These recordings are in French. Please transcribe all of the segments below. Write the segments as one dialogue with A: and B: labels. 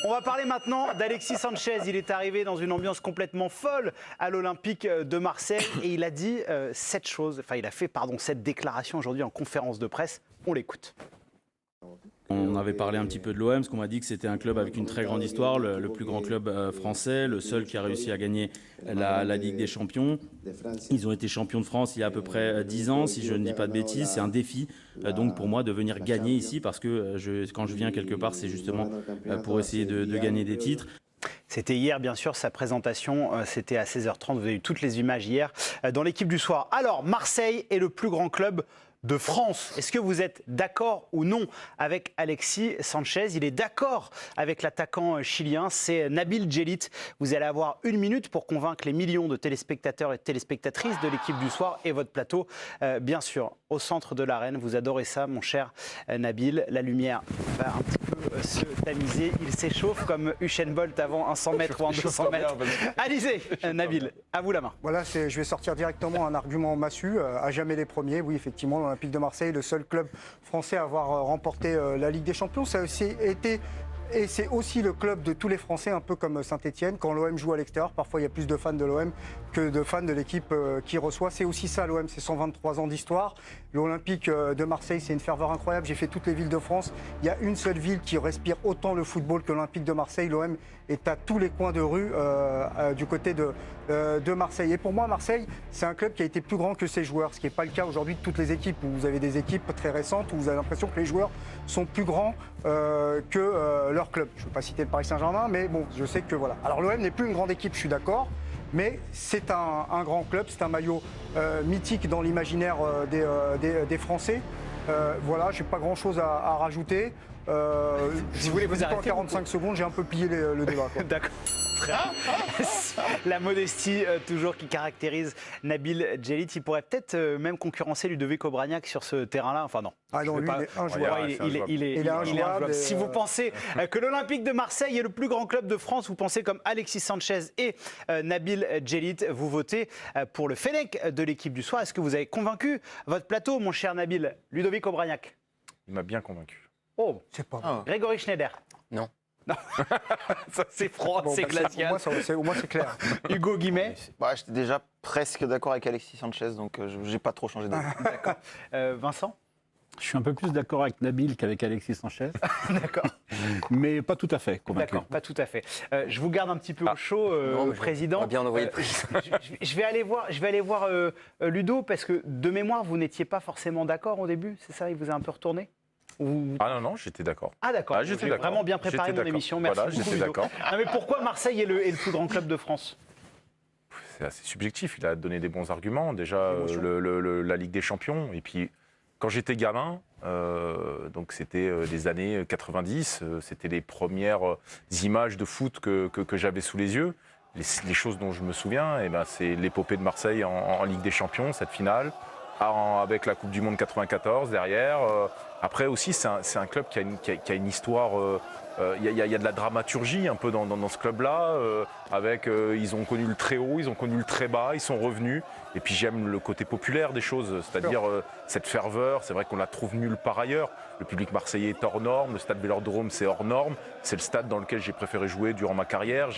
A: On va parler maintenant d'Alexis Sanchez. Il est arrivé dans une ambiance complètement folle à l'Olympique de Marseille et il a dit il a fait cette déclaration aujourd'hui en conférence de presse. On l'écoute.
B: On avait parlé un petit peu de l'OM, parce qu'on m'a dit que c'était un club avec une très grande histoire, le plus grand club français, le seul qui a réussi à gagner la Ligue des Champions. Ils ont été champions de France il y a à peu près 10 ans, si je ne dis pas de bêtises. C'est un défi donc pour moi de venir gagner ici, parce que quand je viens quelque part, c'est justement pour essayer de gagner des titres.
A: C'était hier, bien sûr, sa présentation, c'était à 16h30, vous avez eu toutes les images hier dans l'équipe du soir. Alors, Marseille est le plus grand club de France. Est-ce que vous êtes d'accord ou non avec Alexis Sanchez? Il est d'accord avec l'attaquant chilien, c'est Nabil Djellit. Vous allez avoir 1 minute pour convaincre les millions de téléspectateurs et de téléspectatrices de l'équipe du soir et votre plateau, bien sûr, au centre de l'arène. Vous adorez ça, mon cher Nabil. La lumière va un petit peu se tamiser. Il s'échauffe comme Usain Bolt avant un 100 mètres ou un 200 mètres. Allez-y, Nabil, à vous la main.
C: Voilà, je vais sortir directement un argument massu. À jamais les premiers. Oui, effectivement, l'Olympique de Marseille, le seul club français à avoir remporté la Ligue des Champions. Ça a aussi été... Et c'est aussi le club de tous les Français, un peu comme Saint-Etienne. Quand l'OM joue à l'extérieur, parfois il y a plus de fans de l'OM que de fans de l'équipe qui reçoit. C'est aussi ça l'OM, c'est 123 ans d'histoire. L'Olympique de Marseille, c'est une ferveur incroyable. J'ai fait toutes les villes de France. Il y a une seule ville qui respire autant le football que l'Olympique de Marseille. L'OM est à tous les coins de rue du côté de Marseille. Et pour moi, Marseille, c'est un club qui a été plus grand que ses joueurs, ce qui n'est pas le cas aujourd'hui de toutes les équipes. Où vous avez des équipes très récentes où vous avez l'impression que les joueurs sont plus grands que leur club. Je ne veux pas citer le Paris Saint-Germain, mais bon, je sais que voilà. Alors l'OM n'est plus une grande équipe, je suis d'accord, mais c'est un grand club, c'est un maillot mythique dans l'imaginaire des Français. Voilà, je n'ai pas grand-chose à rajouter.
A: Si vous voulez vous arrêter
C: en 45 secondes, j'ai un peu plié le débat.
A: D'accord. La modestie toujours qui caractérise Nabil Djellit. Il pourrait peut-être même concurrencer Ludovic Obraniak sur ce terrain-là. Enfin non.
C: Ah non, lui, il est injouable.
A: Il est injouable. Si vous pensez que l'Olympique de Marseille est le plus grand club de France, vous pensez comme Alexis Sanchez et Nabil Djellit, vous votez pour le Fennec de l'équipe du soir. Est-ce que vous avez convaincu votre plateau, mon cher Nabil? Ludovic Obraniak?
D: Il m'a bien convaincu.
A: Oh,
C: c'est pas
A: Grégory Schneider?
E: Non.
A: Ça, c'est froid, c'est glacial.
C: Au moins, c'est clair.
A: Hugo Guimet?
E: J'étais déjà presque d'accord avec Alexis Sanchez, donc je n'ai pas trop changé d'avis.
A: D'accord. Vincent?
F: Je suis un peu plus d'accord avec Nabil qu'avec Alexis Sanchez.
A: D'accord.
F: Mais pas tout à fait convaincu.
A: D'accord, pas tout à fait. Je vous garde un petit peu au chaud, Président.
E: Bien envoyer
A: je vais aller voir Ludo, parce que de mémoire, vous n'étiez pas forcément d'accord au début, c'est ça? Il vous a un peu retourné?
D: Ah non, j'étais d'accord.
A: Ah d'accord,
D: j'étais
A: j'ai
D: d'accord.
A: vraiment bien préparé mon émission, merci
D: voilà,
A: beaucoup
D: j'étais
A: Ludo.
D: d'accord.
A: Ah, mais pourquoi Marseille est le plus grand club de France?
D: C'est assez subjectif, il a donné des bons arguments. Déjà, la Ligue des Champions, et puis quand j'étais gamin, donc c'était les années 90, c'était les premières images de foot que j'avais sous les yeux. Les choses dont je me souviens, c'est l'épopée de Marseille en Ligue des Champions, cette finale, avec la Coupe du Monde 94 derrière. Après aussi, c'est un club qui a une histoire. Il y a de la dramaturgie un peu dans ce club-là. Ils ont connu le très haut, ils ont connu le très bas, ils sont revenus. Et puis j'aime le côté populaire des choses, c'est-à-dire cette ferveur. C'est vrai qu'on la trouve nulle part ailleurs. Le public marseillais est hors norme, le stade Vélodrome c'est hors norme. C'est le stade dans lequel j'ai préféré jouer durant ma carrière.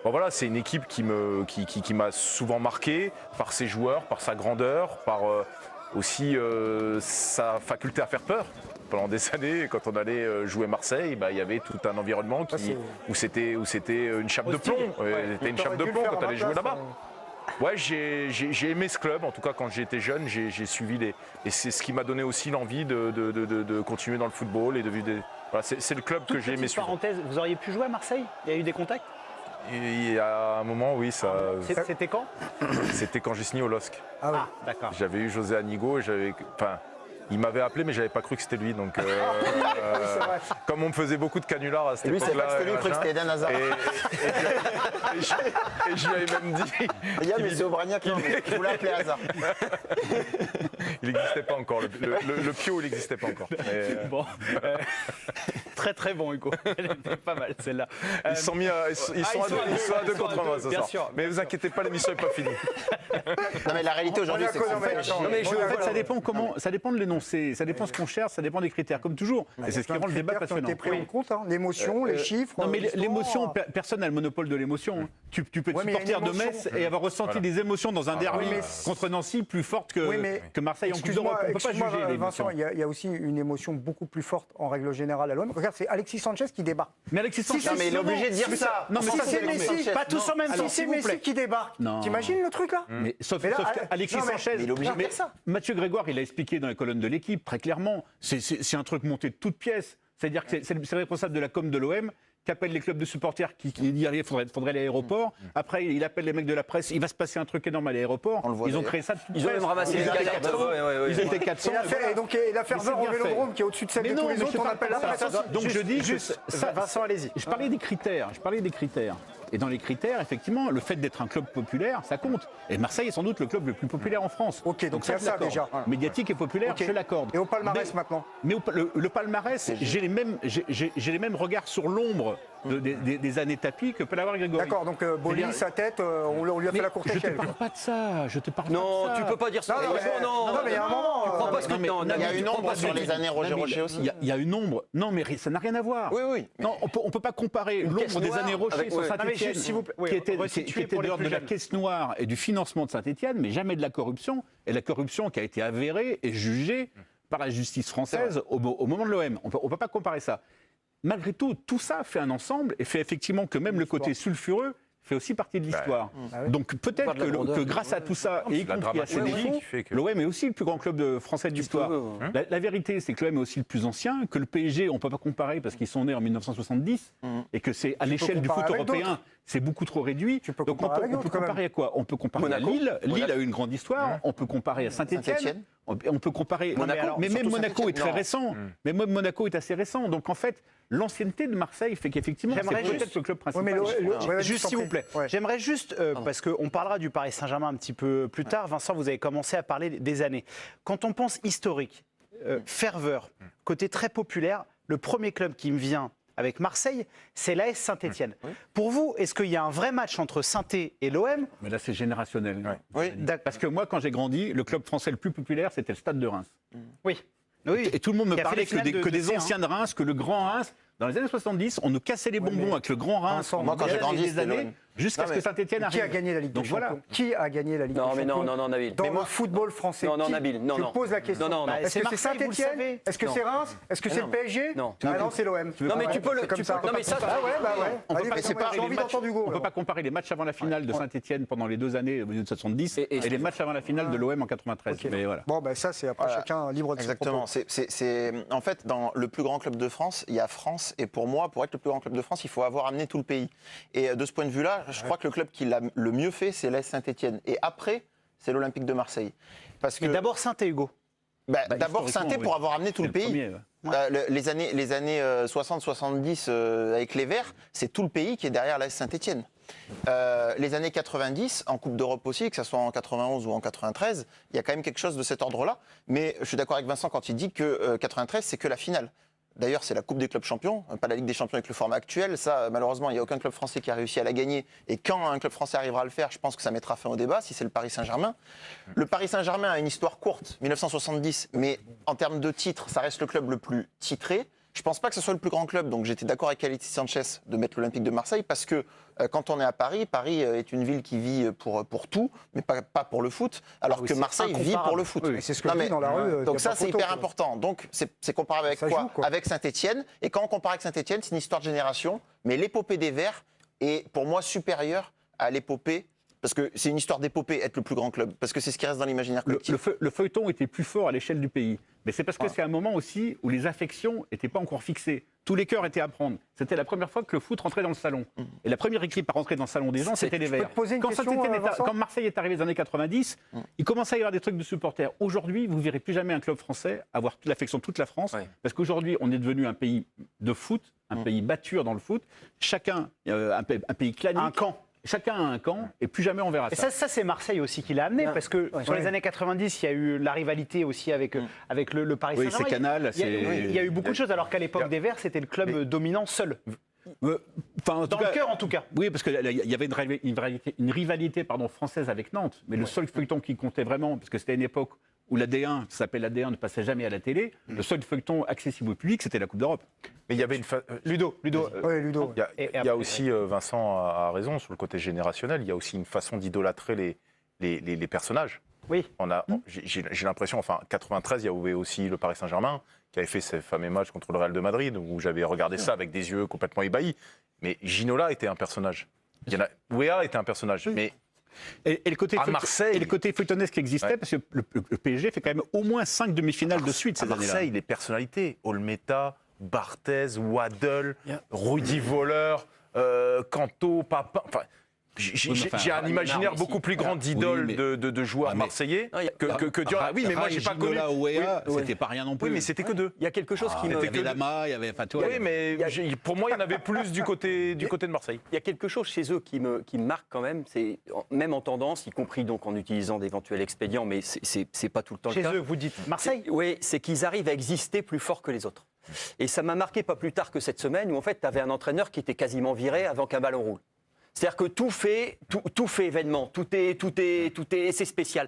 D: Voilà, c'est une équipe qui m'a souvent marqué par ses joueurs, par sa grandeur, par aussi sa faculté à faire peur. Pendant des années, quand on allait jouer Marseille, il y avait tout un environnement où c'était une chape de plomb. C'était une chape de plomb quand on allait jouer là-bas. Ouais, j'ai aimé ce club. En tout cas, quand j'étais jeune, j'ai suivi et c'est ce qui m'a donné aussi l'envie de continuer dans le football et voilà, c'est le club que j'ai aimé suivre.
A: Parenthèse, vous auriez pu jouer à Marseille? Il y a eu des contacts?
D: Il y a un moment, oui, ça.
A: C'était quand?
D: C'était quand j'ai signé au LOSC.
C: Ah oui.
A: D'accord.
D: J'avais eu José Anigo, il m'avait appelé, mais j'avais pas cru que c'était lui. Donc, comme on me faisait beaucoup de canulars à cette époque-là.
E: Lui, c'est pas que c'était lui, il croyait que c'était Eden Hazard.
D: Et je lui avais même dit.
E: Il y a M. Obraniak, je voulais appeler Hazard.
D: Il n'existait pas encore. Le Pio, il n'existait pas encore. Mais,
A: Bon. Très très bon, Hugo. Elle était pas mal celle-là.
D: Ils sont à deux contre moi ce
A: bien
D: soir.
A: sûr.
D: Mais vous inquiétez pas, l'émission n'est pas finie.
E: Non, mais la réalité aujourd'hui, c'est que
F: Ça dépend de l'énoncé, ça dépend ce qu'on cherche, ça dépend des critères, comme toujours. Et c'est ce qui rend le débat passionnant.
C: T'es pris en compte, hein, l'émotion, les chiffres.
F: Non, mais
C: l'histoire.
F: l'émotion, personne n'a le monopole de l'émotion. Tu peux être
C: Ouais, mais il y a une
F: supporter de
C: émotion.
F: Metz et avoir ressenti des émotions dans un derby
C: oui, mais-
F: contre Nancy plus fortes
C: Oui, mais-
F: que Marseille en Coupe d'Europe. On ne peut pas
C: Excuse-moi,
F: juger l'émotion.
C: Vincent, il y a aussi une émotion beaucoup plus forte en règle générale à l'OM. Regarde, c'est Alexis Sanchez qui débarque.
F: Mais Alexis Sanchez,
E: Non, mais il est obligé de dire ça.
F: Non, mais
C: Si
F: ça,
C: c'est
F: c'est
C: Messi,
A: Pas tous en même temps,
C: si c'est
A: s'il vous
C: Messi
A: plaît.
C: qui débarque,
F: Non.
C: t'imagines le truc là
F: Mais sauf
C: Mais là,
F: qu'Alexis
C: non, mais-
F: Sanchez,
E: mais il est obligé de dire ça.
F: Mathieu Grégoire, il a expliqué dans les colonnes de l'équipe très clairement, c'est un truc monté de toutes pièces. C'est-à-dire que c'est le responsable de la com de l'OM qui appelle les clubs de supporters qui dit il faudrait aller à l'aéroport. Après, il appelle les mecs de la presse. Il va se passer un truc énorme à l'aéroport.
E: On le voit
F: Ils ont
E: d'ailleurs.
F: créé ça de toutes
G: Ils ont
F: pièces.
G: même ramassé
F: Ils
G: les
F: étaient
G: galettes.
F: 400. Ils étaient 400.
C: Et donc la ferveur
F: Mais
C: au
F: c'est bien
C: Vélodrome
F: fait.
C: qui est au-dessus de celle
F: Mais
C: de
F: non,
C: tous les
F: mais je
C: autres, on
F: parle
C: appelle
F: pas
C: ça
F: de ça.
C: ça.
F: Donc je dis que ça,
A: Vincent, allez-y.
F: Je parlais des critères. Et dans les critères, effectivement, le fait d'être un club populaire, ça compte. Et Marseille est sans doute le club le plus populaire en France.
C: Ok, donc il y a
F: je
C: ça
F: l'accorde.
C: déjà.
F: Médiatique et populaire,
C: Ok.
F: je l'accorde.
C: Et au palmarès
F: Mais-
C: maintenant.
F: Mais le palmarès, j'ai les mêmes regards sur l'ombre des années tapis que peut l'avoir Grégory.
C: D'accord, donc Boli,
F: C'est-à-dire-
C: sa tête, on lui a fait
F: Mais
C: la courte
F: je te
C: échelle.
F: parle pas de ça. Je te parle
G: Non,
F: pas de ça.
G: tu peux pas dire ça.
C: Non, non, mais- non, mais il y a un moment,
G: Tu crois pas ce que
F: non, mais-
G: non,
F: non,
E: Il y a
G: Nabil,
E: une
G: tu crois
E: ombre
G: pas
E: sur
G: ce que-
E: les années Roger
F: Non, mais
E: Rocher aussi.
F: Il y a une ombre. Non, mais ça n'a rien à voir.
E: Oui, oui.
F: Non, on peut pas comparer
G: Une caisse
F: l'ombre des
G: noire
F: années Rocher
G: avec-
F: sur
G: ouais.
A: Non, mais
F: Saint-Etienne,
A: juste, s'il vous plaît, oui,
F: qui était
A: resituez
F: de
A: pour les
F: l'ordre
A: plus
F: de la
A: jeunes.
F: caisse noire et du financement de Saint-Etienne, mais jamais de la corruption. Et la corruption qui a été avérée et jugée par la justice française au moment de l'OM. On peut pas comparer ça. Malgré tout, tout ça fait un ensemble et fait effectivement que même le côté sulfureux fait aussi partie de l'histoire.
C: oui.
F: Donc peut-être
G: Pas de la grandeur.
F: que grâce à tout ça, et y
D: la
F: compris à ces
D: dramaturgie
F: défauts,
D: qui fait que-
F: l'OM est aussi le plus grand club français de l'histoire. La vérité, c'est que l'OM est aussi le plus ancien, que le PSG, on ne peut pas comparer parce qu'ils sont nés en 1970, et que c'est à l'échelle du foot
C: comparer avec
F: européen, c'est beaucoup trop réduit.
C: Tu peux
F: Donc
C: comparer avec
F: on peut
C: d'autres, quand
F: comparer à quoi? On peut comparer
G: Monaco.
F: à Lille. Lille a eu une grande histoire. On peut comparer à Saint-Etienne.
E: Saint-Étienne.
F: On peut comparer.
G: Monaco.
F: Mais même
E: Surtout
F: Monaco est
E: Saint-Étienne.
F: très
E: Non.
F: récent. Mais même Monaco est assez récent. Donc en fait, l'ancienneté de Marseille fait qu'effectivement, c'est
A: J'aimerais
F: peut-être
A: juste-
F: le club
C: Ouais,
F: principal.
C: mais ouais,
A: Juste
C: je
A: s'il
C: t'en
A: vous
C: prie.
A: plaît.
C: Ouais.
A: J'aimerais juste, parce qu'on parlera du Paris Saint-Germain un petit peu plus tard. Vincent, vous avez commencé à parler des années. Quand on pense historique, ferveur, côté très populaire, le premier club qui me vient avec Marseille, c'est l'AS Saint-Etienne. Pour vous, est-ce qu'il y a un vrai match entre Saint-Étienne et l'OM?
F: Mais là, c'est générationnel.
E: Oui.
F: Parce que moi, quand j'ai grandi, le club français le plus populaire, c'était le Stade de Reims.
A: Oui. Oui.
F: Et tout le monde me
A: Qui a fait
F: parlait
A: les finales
F: que
A: de
F: des
A: C1.
F: anciens de Reims, que le grand Reims. Dans les années 70, on nous cassait les bonbons
C: mais-
F: avec le grand Reims.
C: Vincent,
E: moi, quand j'ai grandi,
F: des
E: c'était
F: années,
E: l'OM.
F: jusqu'à
E: Non,
F: ce
E: mais
F: que Saint-Etienne arrive.
C: Qui a gagné la Ligue
F: Donc
C: des
F: voilà.
C: Champions? Qui a gagné la Ligue
G: Non,
C: des
G: mais
C: Champions
G: non, Nabil.
C: Dans
E: Mais moi-
C: le football français.
G: Non,
C: Qui
G: Nabil, non,
C: Je
G: non.
C: pose la question.
G: Non.
C: Est-ce
A: C'est
C: que c'est
A: Marseille, vous le savez.
C: Saint-Etienne? Est-ce que
G: Non.
C: c'est Reims? Est-ce que
G: Mais
C: c'est
G: non.
C: le PSG?
G: Non.
C: Ah non, c'est l'OM.
G: Non, mais tu peux le.
C: C'est comme ça.
G: Non, mais ça.
C: Ah ouais, bah ouais.
F: On peut
C: Allez,
F: pas
C: mais c'est
F: comparer
C: pas-
F: les
C: j'ai envie
F: matchs-
C: d'entendre Hugo.
F: on peut pas comparer les matchs avant la finale de Saint-Etienne pendant les 2 années au milieu de 70
G: Et
F: et les matchs avant la finale de l'OM en 93.
C: Ok.
F: Mais voilà.
C: Bon, ben ça, c'est après
E: Voilà.
C: chacun libre de ses
E: Exactement.
C: propos.
E: En fait, dans le plus grand club de France, il y a France. Et pour moi, pour être le plus grand club de France, il faut avoir amené tout le pays. Et de ce point de vue-là, je crois que le club qui l'a le mieux fait, c'est l'AS Saint-Etienne. Et après, c'est l'Olympique de Marseille. Parce que
A: Mais d'abord Saint-Étienne, Hugo.
E: d'abord
F: historiquement,
E: Saint-Étienne
F: oui.
E: pour avoir amené tout
F: C'est
E: le pays.
F: premier, ouais.
E: Les années 60-70 avec les Verts, c'est tout le pays qui est derrière l'AS Saint-Etienne. Les années 90, en Coupe d'Europe aussi, que ce soit en 91 ou en 93, il y a quand même quelque chose de cet ordre-là. Mais je suis d'accord avec Vincent quand il dit que 93, c'est que la finale. D'ailleurs, c'est la Coupe des clubs champions, pas la Ligue des champions avec le format actuel. Ça, malheureusement, il n'y a aucun club français qui a réussi à la gagner. Et quand un club français arrivera à le faire, je pense que ça mettra fin au débat, si c'est le Paris Saint-Germain. Le Paris Saint-Germain a une histoire courte, 1970, mais en termes de titres, ça reste le club le plus titré. Je ne pense pas que ce soit le plus grand club, donc j'étais d'accord avec Alexis Sanchez de mettre l'Olympique de Marseille, parce que quand on est à Paris, Paris est une ville qui vit pour tout, mais pas pour le foot, alors
A: oui,
E: que
A: c'est
E: Marseille vit
A: incomparable.
E: pour le foot.
C: Et c'est ce que
E: Non,
C: je dis
E: mais-
C: dans la rue. y a
E: Donc ça,
C: pas
E: c'est
C: photo,
E: hyper
C: quoi.
E: important. Donc c'est comparable avec
C: Ça
E: quoi,
C: joue, quoi.
E: Avec Saint-Etienne. Et quand on compare avec Saint-Etienne, c'est une histoire de génération, mais l'épopée des Verts est pour moi supérieure à l'épopée, parce que c'est une histoire d'épopée, être le plus grand club, parce que c'est ce qui reste dans l'imaginaire collectif.
F: Le feuilleton était plus fort à l'échelle du pays. Mais c'est parce que c'est un moment aussi où les affections n'étaient pas encore fixées. Tous les cœurs étaient à prendre. C'était la première fois que le foot rentrait dans le salon. Et la première équipe à rentrer dans le salon des gens, c'était les
C: Je peux
F: Verts.
C: te poser une
F: Quand,
C: question, Vincent
F: quand Marseille est arrivé dans les années 90, il commençait à y avoir des trucs de supporters. Aujourd'hui, vous ne verrez plus jamais un club français avoir l'affection de toute la France.
G: Ouais.
F: Parce qu'aujourd'hui, on est devenu un pays de foot, un pays battu dans le foot. Chacun, un pays clanique.
A: Un camp.
F: chacun a un camp et plus jamais on verra
A: Et
F: ça.
A: ça c'est Marseille aussi qui l'a amené, parce que sur les années 90, il y a eu la rivalité aussi avec le Paris
F: Oui,
A: Saint-Germain.
F: c'est Canal.
A: Il y a eu beaucoup de choses, alors qu'à l'époque des Verts, c'était le club dominant seul.
F: Enfin,
A: Dans le cœur, en tout cas.
F: Oui, parce qu'il y avait une rivalité française avec Nantes, mais le seul feuilleton qui comptait vraiment, parce que c'était une époque où la D1, ça s'appelle la D1, ne passait jamais à la télé, le seul feuilleton accessible au public, c'était la Coupe d'Europe.
D: Mais il y avait une
A: Ludo.
C: Oui, Ludo.
D: Il y a aussi, Vincent a raison, sur le côté générationnel, il y a aussi une façon d'idolâtrer les personnages.
A: Oui.
D: J'ai l'impression, enfin, 93, il y avait aussi le Paris Saint-Germain qui avait fait ce fameux match contre le Real de Madrid, où j'avais regardé ça avec des yeux complètement ébahis. Mais Ginola était un personnage. Wea était un personnage. Mais
F: Et le côté
D: à Marseille,
F: et le côté feuilletonesque qui existait, parce que le PSG fait quand même au moins 5 demi-finales de suite
D: à
F: ces années-là.
D: Marseille, les personnalités, Olmeta, Barthez, Waddle, Rudy Voleur, Canto, Papin. Enfin, j'ai un imaginaire beaucoup plus grand d'idoles de joueurs marseillais que Dior. Oui, mais moi j'ai pas connu.
F: C'était pas rien non plus.
D: Oui, mais c'était que deux.
G: Il y a quelque chose qui me.
F: Il y avait Lama, il y avait. Enfin, tu vois,
D: Oui, mais pour moi, il y en avait plus du côté de Marseille.
G: Il y a quelque chose chez eux qui me marque quand même, c'est même en tendance, y compris donc en utilisant d'éventuels expédients, mais c'est pas tout le temps
A: Chez
G: le cas.
A: eux, vous dites Marseille.
G: Oui, c'est qu'ils arrivent à exister plus fort que les autres. Et ça m'a marqué pas plus tard que cette semaine où en fait tu avais un entraîneur qui était quasiment viré avant qu'un ballon roule. C'est-à-dire que tout fait événement, c'est spécial.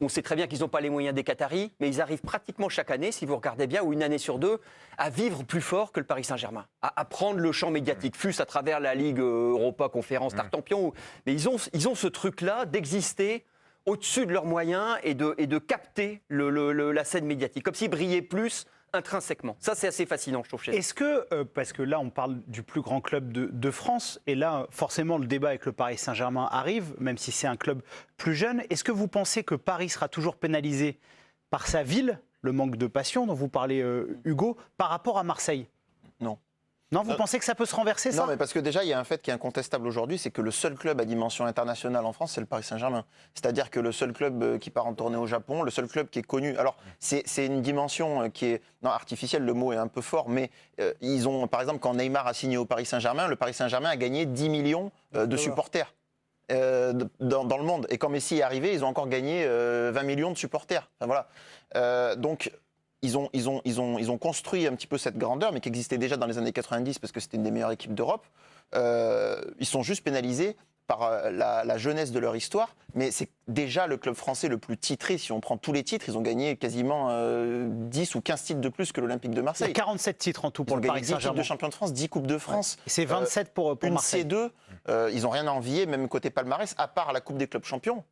G: On sait très bien qu'ils n'ont pas les moyens des Qataris, mais ils arrivent pratiquement chaque année, si vous regardez bien, ou une année sur deux, à vivre plus fort que le Paris Saint-Germain, à prendre le champ médiatique, fût-ce à travers la Ligue Europa Conférence Tartampion. Mais ils ont ce truc-là d'exister au-dessus de leurs moyens et de capter la scène médiatique, comme s'ils brillaient plus intrinsèquement. Ça, c'est assez fascinant, je trouve.
A: Est-ce que, parce que là, on parle du plus grand club de France, et là, forcément, le débat avec le Paris Saint-Germain arrive, même si c'est un club plus jeune. Est-ce que vous pensez que Paris sera toujours pénalisé par sa ville, le manque de passion dont vous parlez, Hugo, par rapport à Marseille?
E: Non.
A: Non, vous pensez que ça peut se renverser, ça?
E: Non, mais parce que déjà, il y a un fait qui est incontestable aujourd'hui, c'est que le seul club à dimension internationale en France, c'est le Paris Saint-Germain. C'est-à-dire que le seul club qui part en tournée au Japon, le seul club qui est connu... Alors, c'est une dimension qui est... Non, artificielle, le mot est un peu fort, mais ils ont, par exemple, quand Neymar a signé au Paris Saint-Germain, le Paris Saint-Germain a gagné 10 millions de supporters dans le monde. Et quand Messi est arrivé, ils ont encore gagné 20 millions de supporters. Enfin, voilà. Donc... Ils ont construit un petit peu cette grandeur, mais qui existait déjà dans les années 90 parce que c'était une des meilleures équipes d'Europe. Ils sont juste pénalisés par la jeunesse de leur histoire, mais c'est déjà le club français le plus titré. Si on prend tous les titres, ils ont gagné quasiment 10 ou 15 titres de plus que l'Olympique de Marseille.
A: Il y a 47 titres en tout pour le Paris Saint-Germain.
E: 10 titres de champion de France, 10 Coupes de France.
A: Et c'est 27 pour
E: une
A: Marseille.
E: C2, ils n'ont rien à envier, même côté palmarès, à part la Coupe des clubs champions.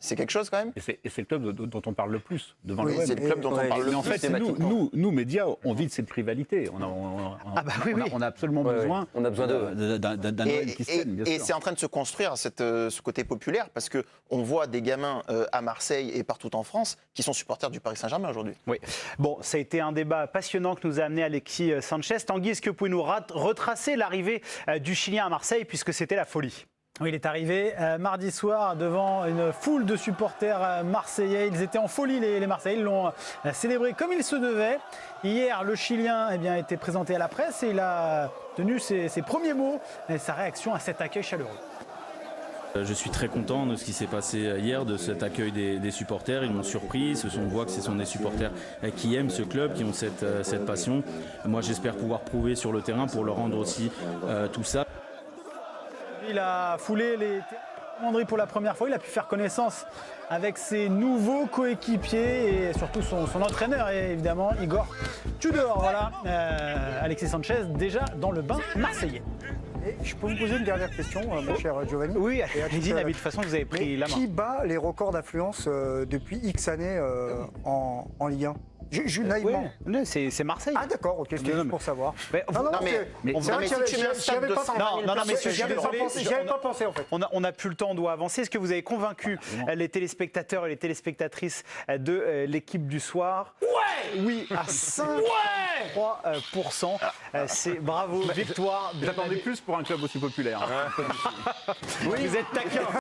E: C'est quelque chose quand même.
F: Et c'est le club dont on parle le plus devant
E: Oui,
F: l'OM.
E: c'est le club dont on parle le
F: Mais en
E: plus.
F: fait, nous, médias, on vit de cette rivalité. On a absolument besoin
G: On a besoin
F: d'un OM qui se tienne, bien
E: et
F: sûr.
E: c'est en train de se construire ce côté populaire parce qu'on voit des gamins à Marseille et partout en France qui sont supporters du Paris Saint-Germain aujourd'hui.
A: Oui. Bon, ça a été un débat passionnant que nous a amené Alexis Sanchez. Tanguy, est-ce que vous pouvez nous retracer l'arrivée du Chilien à Marseille puisque c'était la folie?
H: Oui, il est arrivé mardi soir devant une foule de supporters marseillais. Ils étaient en folie, les Marseillais. Ils l'ont célébré comme il se devait. Hier, le Chilien a été présenté à la presse et il a tenu ses premiers mots et sa réaction à cet accueil chaleureux.
B: Je suis très content de ce qui s'est passé hier, de cet accueil des supporters. Ils m'ont surpris. On voit que ce sont des supporters qui aiment ce club, qui ont cette passion. Moi, j'espère pouvoir prouver sur le terrain pour leur rendre aussi tout ça.
H: Il a foulé les commanderies pour la première fois. Il a pu faire connaissance avec ses nouveaux coéquipiers et surtout son entraîneur, évidemment, Igor Tudor. Voilà, Alexis Sanchez déjà dans le bain marseillais.
C: Et je peux vous poser une dernière question, mon cher Giovanni?
A: Oui, allez-y, Nabil, de toute façon, vous avez pris la main.
C: Qui bat les records d'affluence depuis X années en Ligue 1? Naïvement.
A: Ouais, c'est Marseille.
C: Ah d'accord, ok, c'était juste pour savoir.
A: Mais,
C: C'est vrai que
E: si tu mets un stade de 120 000 personnes,
C: j'y avais pas pensé en fait.
A: On n'a plus le temps, on doit avancer. Est-ce que vous avez convaincu les téléspectateurs et les téléspectatrices de l'équipe du soir? Ouais. Oui, à 5,3%. C'est bravo, victoire.
F: J'attendais plus pour un club aussi populaire.
A: Vous êtes taquin.